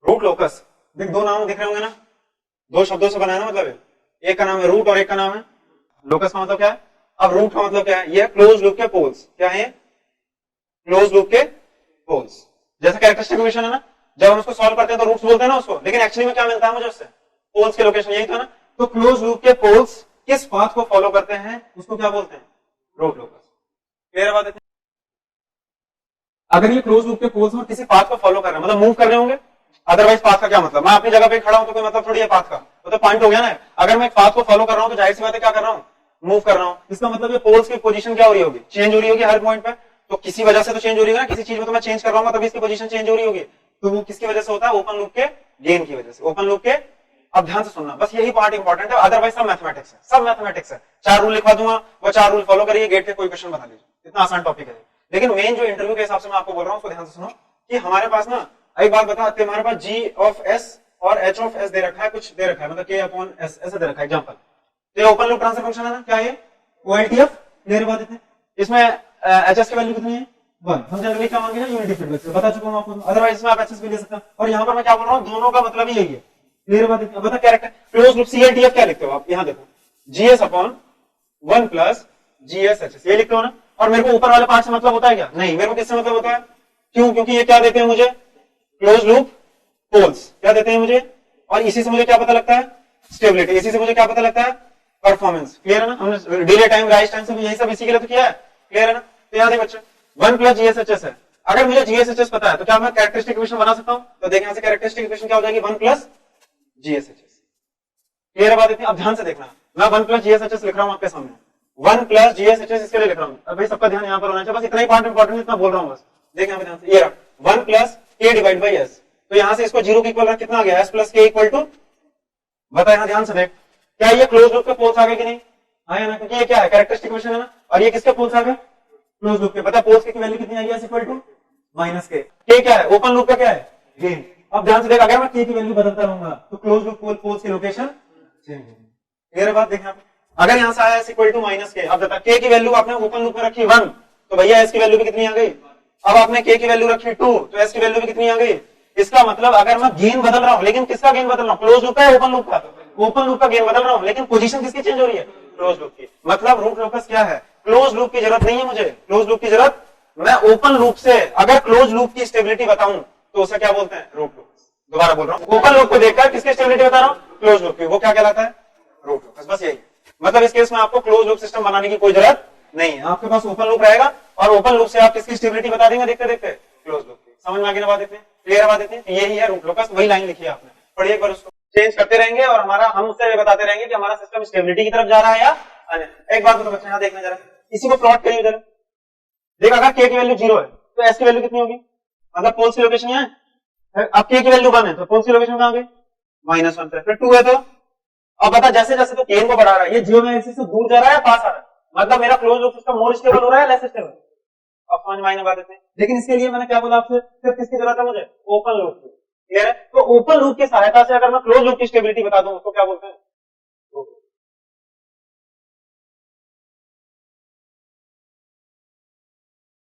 Root locus, देख दो नाम दिख रहे होंगे ना, दो शब्दों से बनाया ना, मतलब एक का नाम है रूट और एक का नाम है लोकस। का मतलब क्या है? अब रूट का मतलब क्या है? ये क्लोज लूप के पोल्स। क्या है? क्लोज लूप के पोल्स। जैसा कैरेक्टरिस्टिक इक्वेशन है ना, जब हम उसको सॉल्व करते हैं तो रूट्स बोलते हैं ना उसको, लेकिन एक्चुअली में क्या मिलता है मुझे उससे? पोल्स के लोकेशन, यही था ना। तो क्लोज लूप के पोल्स किस पाथ को फॉलो करते हैं उसको क्या बोलते हैं? Root locus. क्लियर बात है? अगर ये क्लोज लूप के पोल्स में किसी पाथ को फॉलो कर रहे हैं, मतलब मूव कर रहे होंगे, अदरवाइज पाथ का क्या मतलब? मैं अपनी जगह पे खड़ा हूं तो कोई मतलब थोड़ी है पाथ का, वो तो पॉइंट हो गया ना। अगर मैं एक पाथ को फॉलो कर रहा हूं तो जाहिर सी बात है क्या कर रहा हूं? मूव कर रहा हूं। इसका मतलब ये पोल्स की पोजीशन क्या हो रही होगी? चेंज हो रही होगी हर पॉइंट पे। तो किसी वजह से तो चेंज हो रही होगी ना, किसी चीज में तो मैं चेंज कर रहा हूं तभी इसकी पोजीशन चेंज हो रही होगी। तो वो किसकी वजह से होता है? ओपन लूप के गेन की वजह से, ओपन लूप के। अब ध्यान से सुनना, बस यही पार्ट इंपॉर्टेंट है, अदरवाइज सब मैथमेटिक्स है, सब मैथमेटिक्स है। 4 रूल लिखवा दूंगा, वो 4 रूल फॉलो करिए, गेट के कोई क्वेश्चन बता लीजिए, इतना आसान टॉपिक है। लेकिन मेन जो इंटरव्यू के हिसाब से मैं आपको बोल रहा हूं उसको ध्यान से सुनो, कि हमारे पास ना, एक बात बता, हमारे पास जी ऑफ एस और एच ऑफ एस दे रखा है, कुछ दे रखा है, मतलब के अपॉन एस ऐसे दे रखा है एग्जांपल। तो ये ओपन लूप ट्रांसफर फंक्शन है ना, क्या है? ओएलटीएफ। क्लियर बात है? इसमें एच एस की वैल्यू कितनी है? 1। हम जनरली क्या मांगे ना, यूनिटी फीडबैक से बता चुका हूं आपको, अदरवाइज इसमें आप एच एस भी ले सकते हैं। और यहां पर मैं क्या बोल रहा हूं, दोनों का मतलब ही यही है। क्लियर बात है? बता कैरेक्टर क्लोज लूप सीएलटीएफ क्या लिखते हो आप? यहां देखो, GS upon 1 plus GS H S, ये लिखते हो ना। और मेरे को ऊपर वाले पार्ट से मतलब होता है क्या? नहीं, मेरे को किससे मतलब होता है? क्यों? क्योंकि ये क्या देते हैं मुझे? Close loop poles. क्या देते हैं मुझे? और इसी से मुझे क्या पता लगता है? स्टेबिलिटी। इसी से मुझे क्या पता लगता है? परफॉर्मेंस। क्लियर है ना? हमने डिले टाइम, राइज टाइम से यही सब इसी के लिए तो किया है। क्लियर है ना? तो याद है बच्चे, 1 प्लस जीएसएचएस है। अगर मुझे जीएसएचएस पता है तो क्या मैं कैरेक्टरिस्टिक इक्वेशन बना सकता हूं? तो देखें यहां से कैरेक्टरिस्टिक इक्वेशन क्या हो जाएगी? 1 प्लस जीएसएचएस। क्लियर बात है? अब ध्यान से देखना, मैं 1 प्लस जीएसएचएस लिख रहा हूं आपके सामने, 1 प्लस जीएसएचएस इसके लिए लिख रहा हूं। अब भाई सबका ध्यान यहां पर होना चाहिए, बस इतना ही पार्ट इंपॉर्टेंट, इतना बोल रहा हूं बस। देखें यहां पे ध्यान से, ये रहा 1 प्लस के डिवाइड बाई एस। तो यहां से इसको 0 के इक्वल रख, कितना आ गया? एस प्लस के इक्वल टू, बता यहां ध्यान से देख, क्या ये क्लोज लूप के पोल्स आ गए कि नहीं? आया ना, क्योंकि ये क्या है? कैरेक्टरिस्टिक इक्वेशन है ना। और ये किसके पोल्स आ गए? क्लोज लूप के। पता पोल्स की वैल्यू कितनी आई है? इक्वल टू माइनस के। के क्या है? ओपन लूप का क्या है? गेन। अब ध्यान से देख, अगर मैं के की वैल्यू बदलता रहूंगा तो क्लोज लूप पोल्स की लोकेशन चेंज होगी। क्लियर बात? देखें आप, अगर यहां से आया इक्वल टू माइनस के, अब बता के की वैल्यू आपने ओपन लूप में रखी 1, तो भैया एस की वैल्यू भी कितनी आ गई? अब आपने के की वैल्यू रखी 2, तो एस की वैल्यू भी कितनी आ गई? इसका मतलब अगर मैं गेन बदल रहा हूं, लेकिन किसका गेन बदल रहा हूं? क्लोज लूप का या ओपन लूप का? ओपन लूप का गेन बदल रहा हूं, लेकिन पोजीशन किसकी चेंज हो रही है? क्लोज लूप की। मतलब रूट लोकस क्या है? क्लोज लूप की जरूरत नहीं है मुझे, क्लोज लूप की जरूरत, मैं ओपन लूप से अगर क्लोज लूप की स्टेबिलिटी बताऊं तो उसे क्या बोलते हैं? Root locus. दोबारा बोल रहा हूं, ओपन लूप को देखकर किसकी स्टेबिलिटी बता रहा हूं? क्लोज लूप की। वो क्या कहलाता है? Root locus. बस यही, मतलब इस केस में आपको क्लोज लूप सिस्टम बनाने की कोई जरूरत नहीं है, आपके पास ओपन लूप रहेगा और ओपन लूप से आप किसकी स्टेबिलिटी बता देंगे देखते देखते? क्लोज लूप की। समझ में आ गई ना बात? इतनी क्लियर बात? इतनी यही है रूट लोकस, वही लाइन लिखी है आपने, पढ़िए एक बार उसको। चेंज करते रहेंगे और हमारा, हम उससे ये बताते रहेंगे कि हमारा सिस्टम स्टेबिलिटी की तरफ जा रहा है या अन्य। एक बात तो बच्चे यहां देखना जरा, इसी को प्लॉट करिए जरा। देख, अगर के की वैल्यू 0 है तो एस की वैल्यू कितनी होगी? मतलब पोल्स की लोकेशन यहाँ है। अब के की वैल्यू 1 है तो पोल्स की लोकेशन कहां गई? -1 पे। फिर 2 है तो अब बता, जैसे जैसे तो गेन को बढ़ा रहा है, ये जियो में एक्सिस से दूर जा रहा है, पास आ रहा है, मतलब मेरा close loop system more stable हो रहा है, लेस स्टेबल? अब समझ में आने बात है। लेकिन इसके लिए मैंने क्या बोला आपसे, सिर्फ किसकी जरूरत है मुझे? ओपन लूप की। क्लियर है? तो ओपन लूप की सहायता से अगर मैं क्लोज लूप की स्टेबिलिटी बता दूं उसको क्या बोलते हैं?